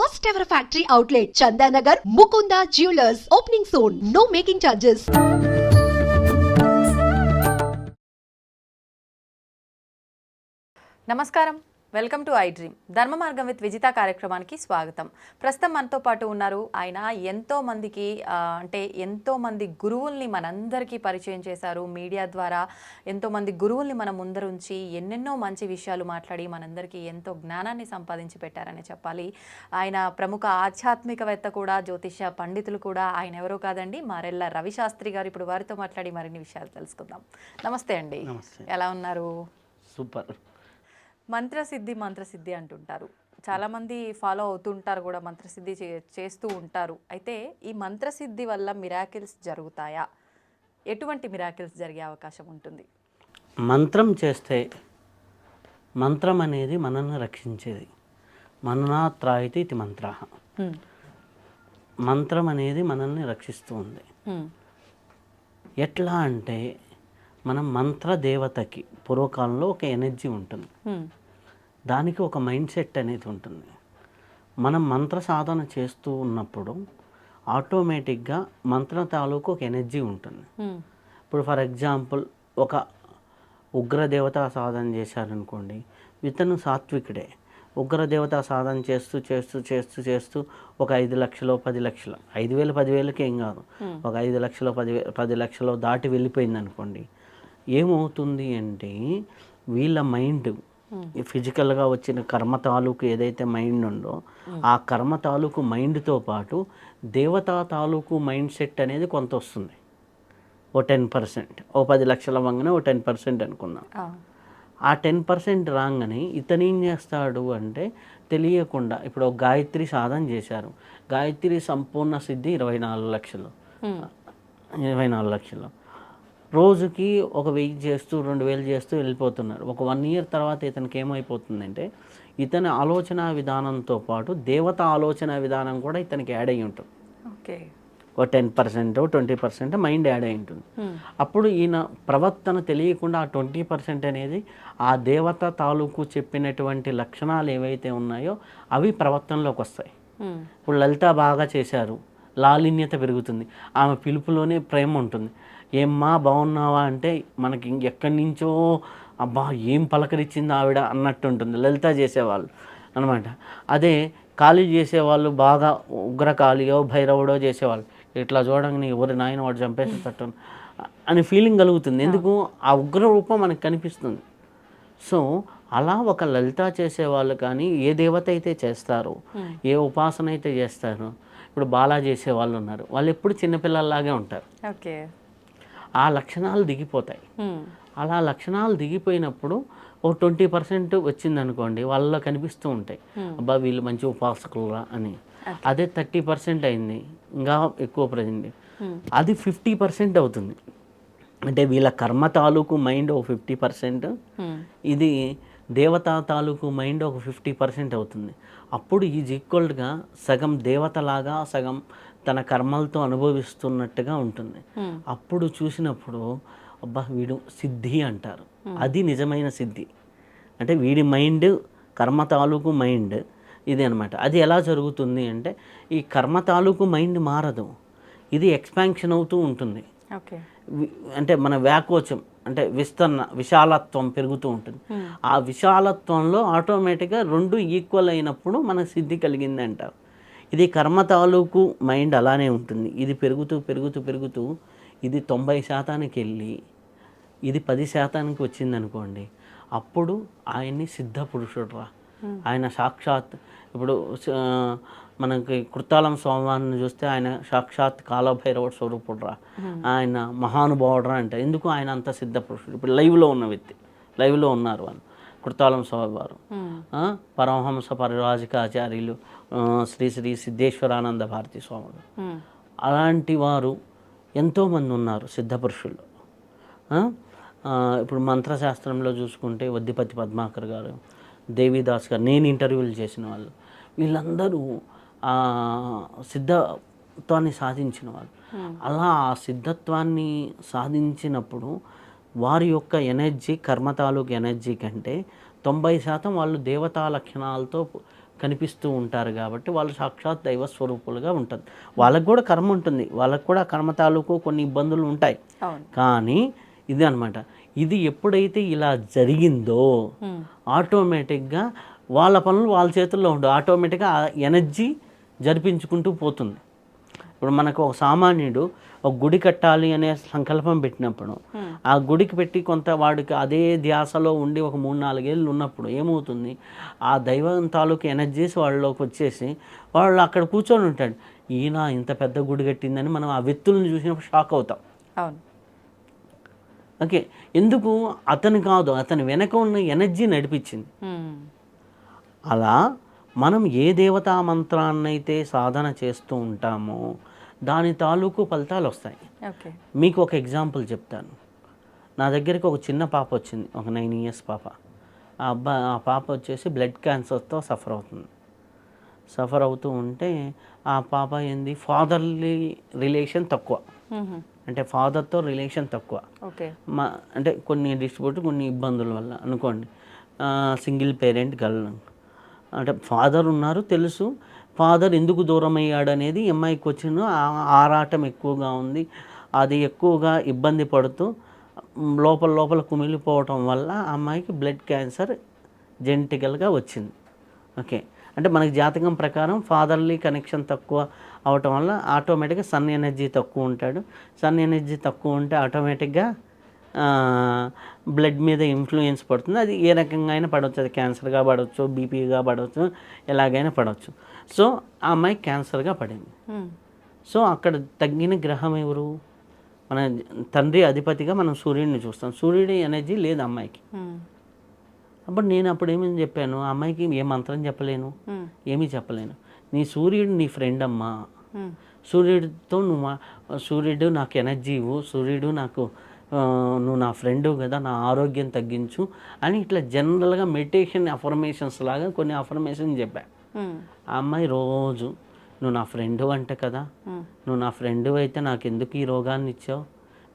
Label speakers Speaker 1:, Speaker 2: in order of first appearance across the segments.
Speaker 1: first ever factory outlet, Chandanagar, Mukunda Jewelers, opening soon. No making charges.
Speaker 2: నమస్కారం, welcome to I dream. ధర్మ మార్గం with Vijitha కార్యక్రమానికి స్వాగతం. ప్రస్తుతం మనతో పాటు ఉన్నారు. ఆయన ఎంతో మంది గురువుల్ని మనందరికీ పరిచయం చేశారు. మీడియా ద్వారా ఎంతోమంది గురువుల్ని మన ముందరుంచి ఎన్నెన్నో మంచి విషయాలు మాట్లాడి మనందరికీ ఎంతో జ్ఞానాన్ని సంపాదించి పెట్టారని చెప్పాలి. ఆయన ప్రముఖ ఆధ్యాత్మికవేత్త కూడా, జ్యోతిష పండితులు కూడా. ఆయన ఎవరో కాదండి, మారెళ్ళ రవిశాస్త్రి గారు. ఇప్పుడు వారితో మాట్లాడి మరిన్ని విషయాలు తెలుసుకుందాం. నమస్తే అండి. ఎలా ఉన్నారు?
Speaker 3: సూపర్.
Speaker 2: మంత్రసిద్ధి అంటుంటారు. చాలామంది ఫాలో అవుతుంటారు కూడా, మంత్రసిద్ధి చేస్తూ ఉంటారు. అయితే ఈ మంత్రసిద్ధి వల్ల మిరాకిల్స్ జరుగుతాయా? ఎటువంటి మిరాకిల్స్ జరిగే అవకాశం ఉంటుంది?
Speaker 3: మంత్రం చేస్తే, మంత్రం అనేది మనల్ని రక్షించేది. మన్నాత్రాయితి ఇది మంత్ర. మంత్రం అనేది మనల్ని రక్షిస్తూ ఉంది. ఎట్లా అంటే, మనం మంత్ర దేవతకి పూర్వకాలంలో ఒక ఎనర్జీ ఉంటుంది, దానికి ఒక మైండ్ సెట్ అనేది ఉంటుంది. మనం మంత్ర సాధన చేస్తూ ఉన్నప్పుడు ఆటోమేటిక్గా మంత్ర తాలూకు ఒక ఎనర్జీ ఉంటుంది. ఇప్పుడు ఫర్ ఎగ్జాంపుల్, ఒక ఉగ్రదేవత సాధన చేశారనుకోండి, ఇతను సాత్వికుడే. ఉగ్రదేవత సాధన చేస్తూ చేస్తూ చేస్తూ చేస్తూ ఒక 5 లక్షలు 10 లక్షలు, 5,000 10,000కి ఏం కాదు, ఒక 5 లక్షలు 10 లక్షలు దాటి వెళ్ళిపోయింది అనుకోండి, ఏమవుతుంది అంటే వీళ్ళ మైండ్ ఫిజికల్గా వచ్చిన కర్మ తాలూకు ఏదైతే మైండ్ ఉందో, ఆ కర్మ తాలూకు మైండ్తో పాటు దేవతా తాలూకు మైండ్ సెట్ అనేది కొంత వస్తుంది. ఓ 10%, ఓ 10 లక్షల వంగనే ఓ 10% అనుకున్నాం. ఆ 10% రాగానే ఇతను ఏం చేస్తాడు అంటే, తెలియకుండా ఇప్పుడు ఒక గాయత్రి సాధన చేశారు. గాయత్రి సంపూర్ణ సిద్ధి 24 లక్షలు, 24 లక్షలు. రోజుకి ఒక 1000 చేస్తూ 2000 చేస్తూ వెళ్ళిపోతున్నారు. ఒక 1 ఇయర్ తర్వాత ఇతనికి ఏమైపోతుందంటే, ఇతని ఆలోచన విధానంతో పాటు దేవత ఆలోచన విధానం కూడా ఇతనికి యాడ్ అయ్యి ఉంటుంది.
Speaker 2: ఓకే,
Speaker 3: ఒక 10% 20% మైండ్ యాడ్ అయి ఉంటుంది. అప్పుడు ఈయన ప్రవర్తన తెలియకుండా ఆ 20% అనేది ఆ దేవత తాలూకు చెప్పినటువంటి లక్షణాలు ఏవైతే ఉన్నాయో అవి ప్రవర్తనలోకి వస్తాయి. ఇప్పుడు లలిత బాగా చేశారు, లాలిన్యత పెరుగుతుంది, ఆమె పిలుపులోనే ప్రేమ ఉంటుంది. ఏమ్మా బాగున్నావా అంటే మనకి ఎక్కడి నుంచో అబ్బా ఏం పలకరించింది ఆవిడ అన్నట్టు ఉంటుంది లలిత చేసేవాళ్ళు అనమాట. అదే కాళీ చేసేవాళ్ళు, బాగా ఉగ్రకాళియో భైరవుడో చేసేవాళ్ళు, ఇట్లా చూడంగానే ఎవరి నాయన వాడు చంపేసేటట్టు అని ఫీలింగ్ కలుగుతుంది. ఎందుకు? ఆ ఉగ్ర రూపం మనకు కనిపిస్తుంది. సో అలా ఒక లలిత చేసేవాళ్ళు కానీ, ఏ దేవత అయితే చేస్తారో, ఏ ఉపాసన అయితే చేస్తారో, ఇప్పుడు బాలా చేసేవాళ్ళు ఉన్నారు, వాళ్ళు ఎప్పుడు చిన్నపిల్లల్లాగే ఉంటారు.
Speaker 2: ఓకే,
Speaker 3: ఆ లక్షణాలు దిగిపోతాయి. అలా లక్షణాలు దిగిపోయినప్పుడు ఓ 20% వచ్చిందనుకోండి, వాళ్ళలో కనిపిస్తూ ఉంటాయి, అబ్బా వీళ్ళు మంచి ఉపాసకులురా అని. అదే 30% అయింది, ఇంకా ఎక్కువ ప్రజెంట్ అది 50% అవుతుంది. అంటే వీళ్ళ కర్మ తాలూకు మైండ్ ఒక 50%, ఇది దేవతా తాలూకు మైండ్ ఒక 50% అవుతుంది. అప్పుడు ఈజ్ ఈక్వల్గా సగం దేవతలాగా సగం తన కర్మలతో అనుభవిస్తున్నట్టుగా ఉంటుంది. అప్పుడు చూసినప్పుడు అబ్బా వీడు సిద్ధి అంటారు. అది నిజమైన సిద్ధి. అంటే వీడి మైండ్, కర్మ తాలూకు మైండ్ ఇది అనమాట. అది ఎలా జరుగుతుంది అంటే, ఈ కర్మ తాలూకు మైండ్ మారదు, ఇది ఎక్స్పాన్షన్ అవుతూ ఉంటుంది.
Speaker 2: ఓకే,
Speaker 3: అంటే మన వ్యాకోచం అంటే విశాలత్వం పెరుగుతూ ఉంటుంది. ఆ విశాలత్వంలో ఆటోమేటిక్గా 2 ఈక్వల్ అయినప్పుడు మనకు సిద్ధి కలిగింది అంటారు. ఇది కర్మ తాలూకు మైండ్ అలానే ఉంటుంది. ఇది పెరుగుతూ పెరుగుతూ పెరుగుతూ ఇది 90% వెళ్ళి ఇది 10% వచ్చిందనుకోండి, అప్పుడు ఆయన్ని సిద్ధ పురుషుడు రా. ఆయన సాక్షాత్, ఇప్పుడు మనకి కృతాళం స్వామివారిని చూస్తే ఆయన సాక్షాత్ కాలభైరవుడు స్వరూపుడు రా, ఆయన మహానుభావుడు రా అంటే. ఎందుకు? ఆయన అంత సిద్ధ పురుషుడు. ఇప్పుడు లైవ్లో ఉన్న వ్యక్తి, లైవ్లో ఉన్నారు వాళ్ళు, కృతాళం స్వామివారు, పరమహంస పరివ్రాజకాచార్యులు శ్రీ శ్రీ సిద్ధేశ్వరానంద భారతి స్వాములు, అలాంటి వారు ఎంతోమంది ఉన్నారు సిద్ధపురుషులు. ఇప్పుడు మంత్రశాస్త్రంలో చూసుకుంటే వద్దిపతి పద్మాకర్ గారు, దేవిదాస్ గారు, నేను ఇంటర్వ్యూలు చేసిన వాళ్ళు, వీళ్ళందరూ సిద్ధత్వాన్ని సాధించిన వాళ్ళు. అలా ఆ సిద్ధత్వాన్ని సాధించినప్పుడు వారి యొక్క ఎనర్జీ, కర్మ తాలూకు ఎనర్జీ కంటే 90% వాళ్ళు దేవతా లక్షణాలతో కనిపిస్తూ ఉంటారు కాబట్టి వాళ్ళు సాక్షాత్ దైవ స్వరూపులుగా ఉంటుంది. వాళ్ళకు కూడా కర్మ ఉంటుంది, వాళ్ళకు కూడా కర్మ తాలూకు కొన్ని ఇబ్బందులు ఉంటాయి. కానీ ఇది అనమాట, ఇది ఎప్పుడైతే ఇలా జరిగిందో ఆటోమేటిక్గా వాళ్ళ పనులు వాళ్ళ చేతుల్లో ఉండవు, ఆటోమేటిక్గా ఆ ఎనర్జీ జరిపించుకుంటూ పోతుంది. ఇప్పుడు మనకు ఒక సామాన్యుడు ఒక గుడి కట్టాలి అనే సంకల్పం పెట్టినప్పుడు ఆ గుడికి పెట్టి కొంత వాడికి అదే ధ్యాసలో ఉండి ఒక 3-4 ఏళ్ళు ఉన్నప్పుడు ఏమవుతుంది, ఆ దైవం తాలూకు ఎనర్జీస్ వాళ్ళలోకి వచ్చేసి వాళ్ళు అక్కడ కూర్చొని ఉంటాడు. ఈయన ఇంత పెద్ద గుడి కట్టిందని మనం ఆ వ్యక్తులను చూసినప్పుడు షాక్ అవుతాం.
Speaker 2: అవును,
Speaker 3: ఓకే, ఎందుకు అతను కాదు, అతని వెనక ఉన్న ఎనర్జీ నడిపించింది. అలా మనం ఏ దేవతా మంత్రాన్నైతే సాధన చేస్తూ ఉంటామో దాని తాలూకు ఫలితాలు వస్తాయి. మీకు ఒక ఎగ్జాంపుల్ చెప్తాను. నా దగ్గరికి ఒక చిన్న పాప వచ్చింది, ఒక 9 ఇయర్స్ పాప. ఆ పాప వచ్చేసి బ్లడ్ క్యాన్సర్తో సఫర్ అవుతుంది. సఫర్ అవుతూ ఉంటే ఆ పాప ఏంది, ఫాదర్లీ రిలేషన్ తక్కువ, అంటే ఫాదర్తో రిలేషన్ తక్కువ. అంటే కొన్ని డిస్ట్రిబ్యూట్ కొన్ని ఇబ్బందుల వల్ల అనుకోండి, సింగిల్ పేరెంట్ గర్ల్, అంటే ఫాదర్ ఉన్నారు తెలుసు, ఫాదర్ ఎందుకు దూరం అయ్యాడు అనేది అమ్మాయికి వచ్చిన ఆరాటం ఎక్కువగా ఉంది. అది ఎక్కువగా ఇబ్బంది పడుతూ లోపల కుమిలిపోవటం వల్ల అమ్మాయికి బ్లడ్ క్యాన్సర్ జెనెటికల్గా వచ్చింది. ఓకే, అంటే మనకి జాతకం ప్రకారం ఫాదర్లీ కనెక్షన్ తక్కువ అవటం వల్ల ఆటోమేటిక్గా సన్ ఎనర్జీ తక్కువ ఉంటాడు. సన్ ఎనర్జీ తక్కువ ఉంటే ఆటోమేటిక్గా బ్లడ్ మీద ఇన్ఫ్లుయెన్స్ పడుతుంది. అది ఏ రకంగా అయినా పడవచ్చు, అది క్యాన్సర్గా పడవచ్చు, బీపీగా పడవచ్చు, ఎలాగైనా పడవచ్చు. సో ఆ అమ్మాయి క్యాన్సర్గా పడింది. సో అక్కడ తగ్గిన గ్రహం ఎవరు, మన తండ్రి అధిపతిగా మనం సూర్యుడిని చూస్తాం. సూర్యుడి ఎనర్జీ లేదు అమ్మాయికి. అప్పుడు నేను ఏమని చెప్పాను, ఆ అమ్మాయికి ఏ మంత్రం చెప్పలేను, ఏమీ చెప్పలేను. నీ సూర్యుడు నీ ఫ్రెండ్ అమ్మా, సూర్యుడితో సూర్యుడు నాకు ఎనర్జీ ఇవ్వు, సూర్యుడు నాకు నువ్వు నా ఫ్రెండు కదా, నా ఆరోగ్యం తగ్గించు అని ఇట్లా జనరల్గా మెడిటేషన్ అఫర్మేషన్స్ లాగా కొన్ని అఫర్మేషన్ చెప్పా. ఆ అమ్మాయి రోజు నువ్వు నా ఫ్రెండు అంట కదా, నువ్వు నా ఫ్రెండు అయితే నాకు ఎందుకు ఈ రోగాన్ని ఇచ్చావు,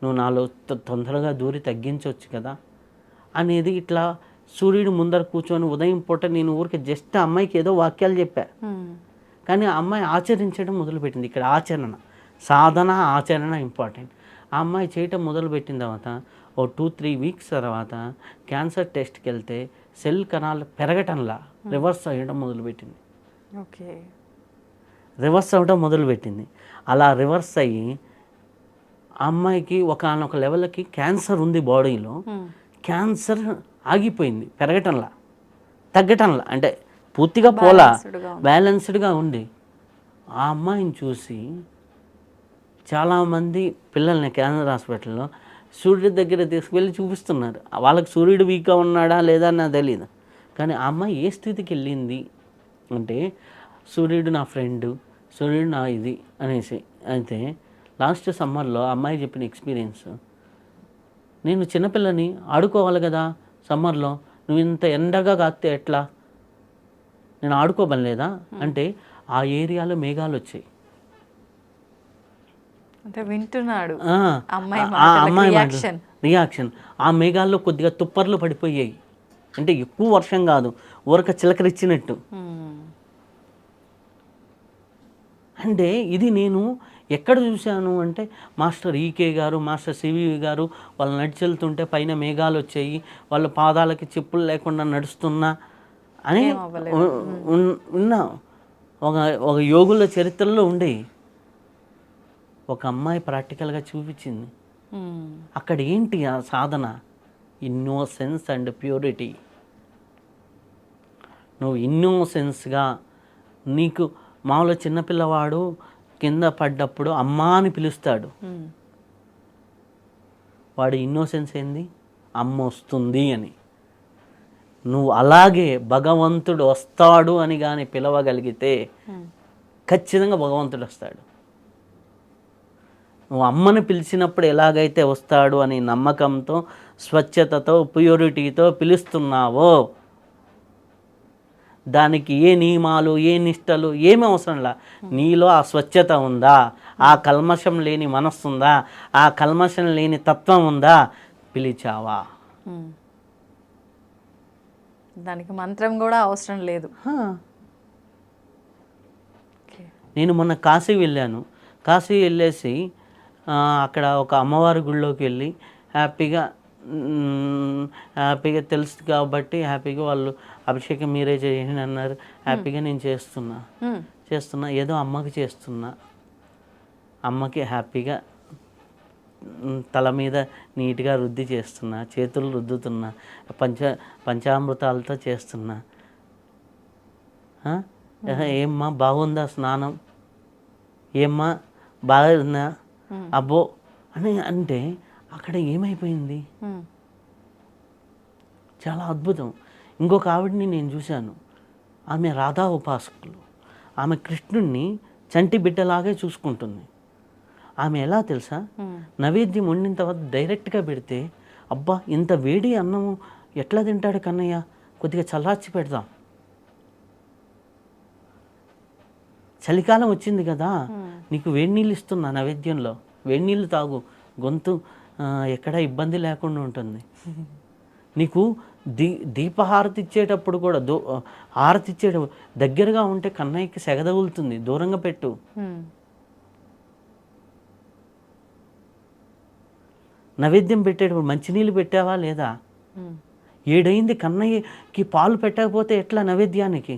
Speaker 3: నువ్వు నాలో తొందరగా దూరి తగ్గించవచ్చు కదా అనేది ఇట్లా సూర్యుడు ముందర కూర్చొని ఉదయం పూట నేను ఊరికి జస్ట్ ఆ అమ్మాయికి ఏదో వాక్యాలు చెప్పా, కానీ ఆ అమ్మాయి ఆచరించడం మొదలుపెట్టింది. ఇక్కడ ఆచరణ, సాధన, ఆచరణ ఇంపార్టెంట్. ఆ అమ్మాయి చేయటం మొదలుపెట్టిన తర్వాత ఓ 2-3 వీక్స్ తర్వాత క్యాన్సర్ టెస్ట్కి వెళ్తే సెల్ కణాలు పెరగటంలా రివర్స్ అయ్యడం మొదలుపెట్టింది.
Speaker 2: ఓకే,
Speaker 3: రివర్స్ అవ్వడం మొదలుపెట్టింది. అలా రివర్స్ అయ్యి అమ్మాయికి ఒకనొక లెవెల్కి క్యాన్సర్ ఉంది బాడీలో, క్యాన్సర్ ఆగిపోయింది, పెరగటంలా తగ్గటంలా, అంటే పూర్తిగా పోలా, బ్యాలెన్స్డ్గా ఉంది. ఆ అమ్మాయిని చూసి చాలామంది పిల్లల్ని క్యాన్సర్ హాస్పిటల్లో సూర్యుడి దగ్గర తీసుకువెళ్ళి చూపిస్తున్నారు. వాళ్ళకి సూర్యుడు వీక్గా ఉన్నాడా లేదా నాకు తెలియదు, కానీ ఆ అమ్మాయి ఏ స్థితికి వెళ్ళింది అంటే సూర్యుడు నా ఫ్రెండు, సూర్యుడు నా ఇది అనేసి. అయితే లాస్ట్ సమ్మర్లో అమ్మాయి చెప్పిన ఎక్స్పీరియన్స్, నేను చిన్నపిల్లని ఆడుకోవాలి కదా సమ్మర్లో, నువ్వు ఇంత ఎండగా కాస్తే ఎట్లా, నేను ఆడుకోబనలేదా అంటే ఆ ఏరియాలో మేఘాలు వచ్చాయి.
Speaker 2: అంటే వింటున్నాడు
Speaker 3: అమ్మాయి రియాక్షన్. ఆ మేఘాల్లో కొద్దిగా తుప్పర్లు పడిపోయాయి, అంటే ఎక్కువ వర్షం కాదు, ఊరక చిలకరిచ్చినట్టు. అంటే ఇది నేను ఎక్కడ చూశాను అంటే మాస్టర్ ఈకే గారు, మాస్టర్ సివివి గారు వాళ్ళు నడిచి వెళ్తుంటే పైన మేఘాలు వచ్చాయి, వాళ్ళ పాదాలకి చెప్పులు లేకుండా నడుస్తున్నా అని ఉన్నా. ఒక యోగుల చరిత్రలో ఉండేవి. ఒక అమ్మాయి ప్రాక్టికల్గా చూపించింది. అక్కడ ఏంటి ఆ సాధన, ఇన్నోసెన్స్ అండ్ ప్యూరిటీ. నువ్వు ఇన్నోసెన్స్గా, నీకు మామూలు చిన్నపిల్లవాడు కింద పడ్డప్పుడు అమ్మా అని పిలుస్తాడు, వాడు ఇన్నోసెన్స్ ఏంది, అమ్మ వస్తుంది అని. నువ్వు అలాగే భగవంతుడు వస్తాడు అని కానీ పిలవగలిగితే ఖచ్చితంగా భగవంతుడు వస్తాడు. నువ్వు అమ్మని పిలిచినప్పుడు ఎలాగైతే వస్తాడు అని నమ్మకంతో, స్వచ్ఛతతో, ప్యూరిటీతో పిలుస్తున్నావో దానికి ఏ నియమాలు, ఏ నిష్టలు ఏమీ అవసరంలా. నీలో ఆ స్వచ్ఛత ఉందా, ఆ కల్మషం లేని మనస్సు ఉందా, ఆ కల్మషం లేని తత్వం ఉందా, పిలిచావా.
Speaker 2: దానికి మంత్రం కూడా అవసరం లేదు.
Speaker 3: నేను మొన్న కాశీ వెళ్ళాను. కాశీ వెళ్ళేసి అక్కడ ఒక అమ్మవారి గుడిలోకి వెళ్ళి హ్యాపీగా హ్యాపీగా తెలుసు కాబట్టి హ్యాపీగా వాళ్ళు అభిషేకం మీరే చేయండి అన్నారు. హ్యాపీగా నేను చేస్తున్నా ఏదో అమ్మకి చేస్తున్నా. అమ్మకి హ్యాపీగా తల మీద నీట్గా రుద్ది చేస్తున్నా, చేతులు రుద్దుతున్నా, పంచామృతాలతో చేస్తున్నా. ఏమ్మా బాగుందా స్నానం, ఏమ్మా బాగుందా అబ్బో అని అంటే అక్కడ ఏమైపోయింది? చాలా అద్భుతం. ఇంకొక ఆవిడని నేను చూశాను. ఆమె రాధా ఉపాసకులు. ఆమె కృష్ణుడిని చంటి బిడ్డలాగే చూసుకుంటుంది. ఆమె ఎలా తెలుసా, నైవేద్యం వండిన తర్వాత డైరెక్ట్గా పెడితే అబ్బా ఇంత వేడి అన్నము ఎట్లా తింటాడు కన్నయ్య, కొద్దిగా చల్లార్చి పెడదాం, చలికాలం వచ్చింది కదా నీకు వేడి నీళ్ళు ఇస్తున్నా నైవేద్యంలో, వేడి నీళ్ళు తాగు, గొంతు ఎక్కడ ఇబ్బంది లేకుండా ఉంటుంది. నీకు దీపహారతి ఇచ్చేటప్పుడు కూడా హారతి ఇచ్చేటప్పుడు దగ్గరగా ఉంటే కన్నయ్యకి సెగ తగులుతుంది, దూరంగా పెట్టు. నైవేద్యం పెట్టేటప్పుడు మంచినీళ్ళు పెట్టావా లేదా? 7 అయింది, కన్నయ్యకి పాలు పెట్టకపోతే ఎట్లా నైవేద్యానికి?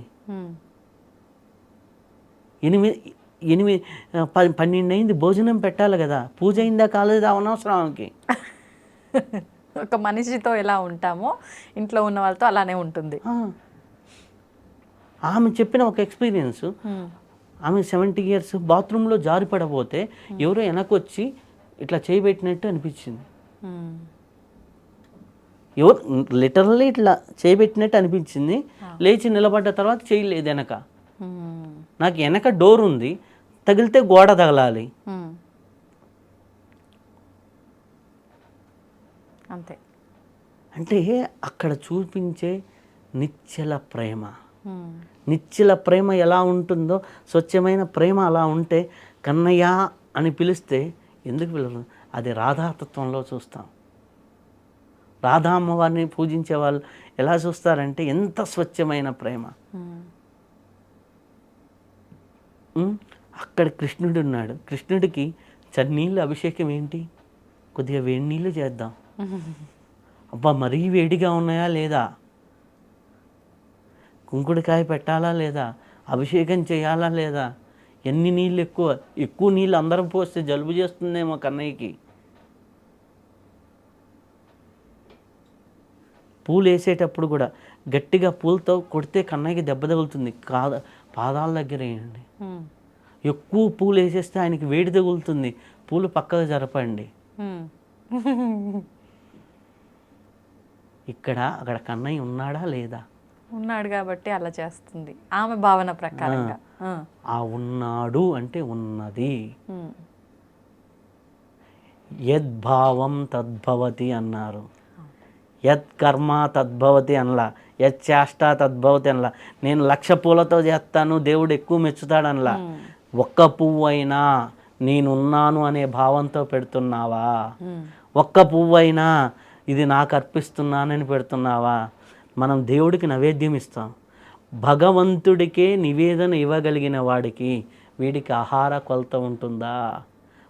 Speaker 3: 12 అయింది, భోజనం పెట్టాలి కదా, పూజ అయిందా కాలేదా అనవసరం ఆమెకి.
Speaker 2: ఒక మనిషితో ఎలా ఉంటామో ఇంట్లో ఉన్న వాళ్ళతో అలానే ఉంటుంది.
Speaker 3: ఆమె చెప్పిన ఒక ఎక్స్పీరియన్స్, ఆమె 70 years బాత్రూంలో జారి పడబోతే ఎవరో వెనకొచ్చి ఇట్లా చేయబెట్టినట్టు అనిపించింది. ఎవరు లిటరల్లీ ఇట్లా చేయబెట్టినట్టు అనిపించింది. లేచి నిలబడ్డ తర్వాత చేయలేదు వెనక. నాకు వెనక డోర్ ఉంది, తగిలితే గోడ తగలాలి
Speaker 2: అంతే.
Speaker 3: అంటే అక్కడ చూపించే నిశ్చల ప్రేమ, నిశ్చల ప్రేమ ఎలా ఉంటుందో, స్వచ్ఛమైన ప్రేమ అలా ఉంటే కన్నయ్య అని పిలిస్తే ఎందుకు పిలవదు? అది రాధాతత్వంలో చూస్తాం. రాధా అమ్మవారిని పూజించే వాళ్ళు ఎలా చూస్తారంటే ఎంత స్వచ్ఛమైన ప్రేమ. అక్కడ కృష్ణుడు ఉన్నాడు. కృష్ణుడికి చన్నీళ్ళు అభిషేకం ఏంటి? కొద్దిగా వేడి నీళ్ళు చేద్దాం. అబ్బా మరీ వేడిగా ఉన్నాయా లేదా? కుంకుడుకాయ పెట్టాలా లేదా? అభిషేకం చేయాలా లేదా? ఎన్ని నీళ్ళు ఎక్కువ నీళ్ళు అందరం పోస్తే జలుబు చేస్తుందేమో కన్నయ్యకి. పూలు వేసేటప్పుడు కూడా గట్టిగా పూలతో కొడితే కన్నయ్యకి దెబ్బ తగులుతుంది. పాదాల దగ్గర వేయండి. ఎక్కువ పూలు వేసేస్తే ఆయనకి వేడి తగులుతుంది. పూలు పక్కగా జరపండి. అక్కడ కన్నయ్య ఉన్నాడా లేదా?
Speaker 2: ఉన్నాడు కాబట్టి అలా చేస్తుంది ఆమె భావన ప్రకారంగా.
Speaker 3: ఆ ఉన్నాడు అంటే ఉన్నది. యద్భావం తద్భవతి అన్నారు. యత్ కర్మ తద్భవతి అనలా, యత్ చేష్ట తద్భవతి అనలా. నేను 1,00,000 పూలతో చేస్తాను దేవుడు ఎక్కువ మెచ్చుతాడు అనలా. ఒక్క పువ్వు అయినా నేనున్నాను అనే భావంతో పెడుతున్నావా? ఒక్క పువ్వు అయినా ఇది నాకు అర్పిస్తున్నానని పెడుతున్నావా? మనం దేవుడికి నైవేద్యం ఇస్తాం. భగవంతుడికే నివేదన ఇవ్వగలిగిన వాడికి వీడికి ఆహార కొలత ఉంటుందా?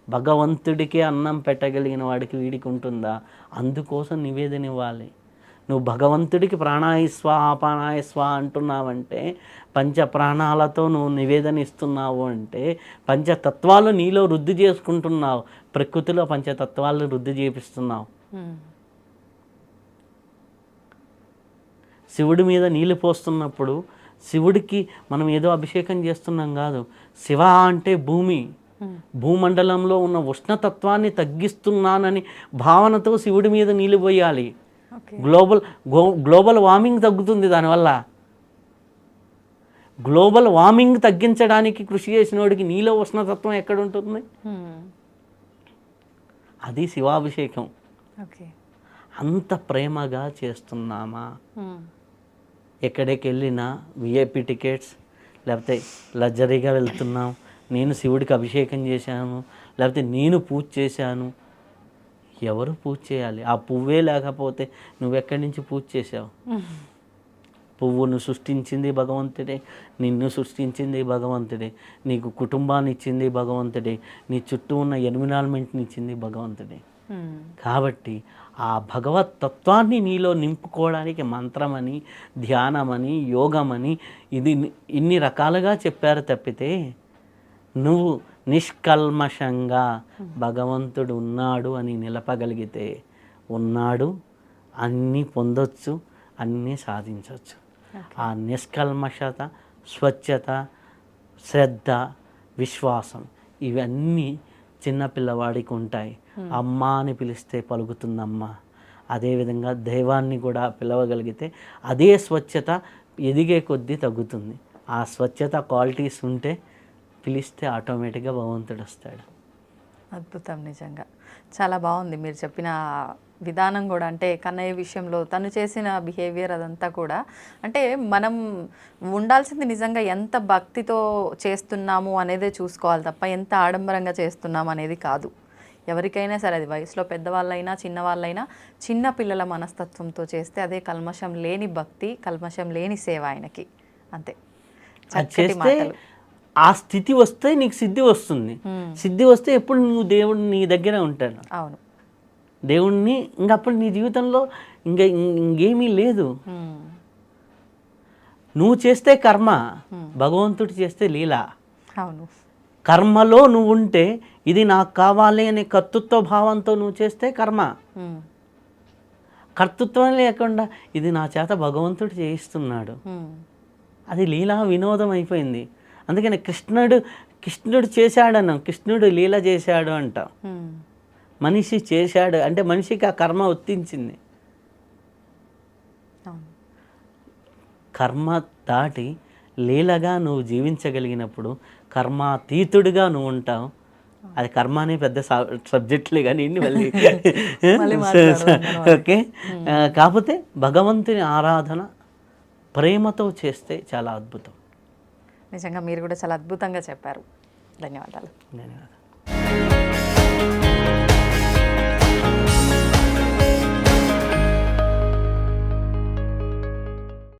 Speaker 3: భగవంతుడికే అన్నం పెట్టగలిగిన వాడికి వీడికి ఉంటుందా? అందుకోసం నివేదన ఇవ్వాలి. నువ్వు భగవంతుడికి ప్రాణాయస్వ ఆపానాయస్వ అంటున్నావంటే, పంచ ప్రాణాలతో నువ్వు నివేదన ఇస్తున్నావు అంటే పంచతత్వాలు నీలో వృద్ధి చేసుకుంటున్నావు. ప్రకృతిలో పంచతత్వాలు వృద్ధి చేపిస్తున్నావు. శివుడి మీద నీళ్ళు పోస్తున్నప్పుడు శివుడికి మనం ఏదో అభిషేకం చేస్తున్నాం కాదు. శివ అంటే భూమండలంలో ఉన్న ఉష్ణతత్వాన్ని తగ్గిస్తున్నానని భావనతో శివుడి మీద నీళ్ళు పోయాలి. గ్లోబల్ వార్మింగ్ తగ్గుతుంది దానివల్ల. గ్లోబల్ వార్మింగ్ తగ్గించడానికి కృషి చేసినోడికి నీలో ఉష్ణతత్వం ఎక్కడ ఉంటుంది? అది శివాభిషేకం. అంత ప్రేమగా చేస్తున్నామా? ఎక్కడికి వెళ్ళినా విఐపి టికెట్స్, లేకపోతే లగ్జరీగా వెళ్తున్నాం, నేను శివుడికి అభిషేకం చేశాను, లేకపోతే నేను పూజ చేశాను. ఎవరు పూజ చేయాలి? ఆ పువ్వే లేకపోతే నువ్వెక్కడి నుంచి పూజ చేసావు? పువ్వును సృష్టించింది భగవంతుడే, నిన్ను సృష్టించింది భగవంతుడే, నీకు కుటుంబాన్ని ఇచ్చింది భగవంతుడే, నీ చుట్టూ ఉన్న ఎన్విరాన్మెంట్ని ఇచ్చింది భగవంతుడే. కాబట్టి ఆ భగవత్ తత్వాన్ని నీలో నింపుకోవడానికి మంత్రమని, ధ్యానమని, యోగమని ఇన్ని రకాలుగా చెప్పారు తప్పితే నువ్వు నిష్కల్మషంగా భగవంతుడు ఉన్నాడు అని నిలపగలిగితే ఉన్నాడు, అన్నీ పొందొచ్చు, అన్నీ సాధించవచ్చు. ఆ నిష్కల్మషత, స్వచ్ఛత, శ్రద్ధ, విశ్వాసం ఇవన్నీ చిన్నపిల్లవాడికి ఉంటాయి. అమ్మ అని పిలిస్తే పలుకుతుందమ్మ. అదేవిధంగా దైవాన్ని కూడా పిలవగలిగితే అదే స్వచ్ఛత ఎదిగే కొద్దీ తగ్గుతుంది. ఆ స్వచ్ఛత క్వాలిటీస్ ఉంటే పిలిస్తే ఆటోమేటిక్గా భగవంతుడు వస్తాడు.
Speaker 2: అద్భుతం, నిజంగా చాలా బాగుంది మీరు చెప్పిన విధానం కూడా. అంటే కన్నయ్య విషయంలో తను చేసిన బిహేవియర్ అదంతా కూడా, అంటే మనం ఉండాల్సింది నిజంగా ఎంత భక్తితో చేస్తున్నాము అనేదే చూసుకోవాలి తప్ప ఎంత ఆడంబరంగా చేస్తున్నాము అనేది కాదు. ఎవరికైనా సరే, అది వయసులో పెద్దవాళ్ళైనా చిన్నవాళ్ళైనా, చిన్న పిల్లల మనస్తత్వంతో చేస్తే అదే కల్మషం లేని భక్తి, కల్మషం లేని సేవ ఆయనకి. అంతే. చక్కటి మాటలు.
Speaker 3: ఆ స్థితి వస్తే నీకు సిద్ధి వస్తుంది. సిద్ధి వస్తే ఎప్పుడు నువ్వు దేవుడు నీ దగ్గర ఉంటాడు.
Speaker 2: అవును,
Speaker 3: దేవుణ్ణి ఇంకప్పుడు నీ జీవితంలో ఇంకేమీ లేదు. నువ్వు చేస్తే కర్మ, భగవంతుడు చేస్తే లీల.
Speaker 2: అవును.
Speaker 3: కర్మలో నువ్వు ఉంటే ఇది నాకు కావాలి అనే కర్తృత్వ భావంతో నువ్వు చేస్తే కర్మ. కర్తృత్వం లేకుండా ఇది నా చేత భగవంతుడు చేయిస్తున్నాడు, అది లీలా వినోదం అయిపోయింది. అందుకని కృష్ణుడు చేశాడను, కృష్ణుడు లీల చేశాడు అంటాం. మనిషి చేశాడు అంటే మనిషికి ఆ కర్మ వర్తించింది. కర్మ దాటి లీలగా నువ్వు జీవించగలిగినప్పుడు కర్మాతీతుడిగా నువ్వు ఉంటావు. అది కర్మ అనే పెద్ద సబ్జెక్టులే కానీ మళ్ళీ ఓకే. కాకపోతే భగవంతుని ఆరాధన ప్రేమతో చేస్తే చాలా అద్భుతం.
Speaker 2: నిజంగా మీరు కూడా చాలా అద్భుతంగా చెప్పారు. ధన్యవాదాలు.
Speaker 3: ధన్యవాదాలు.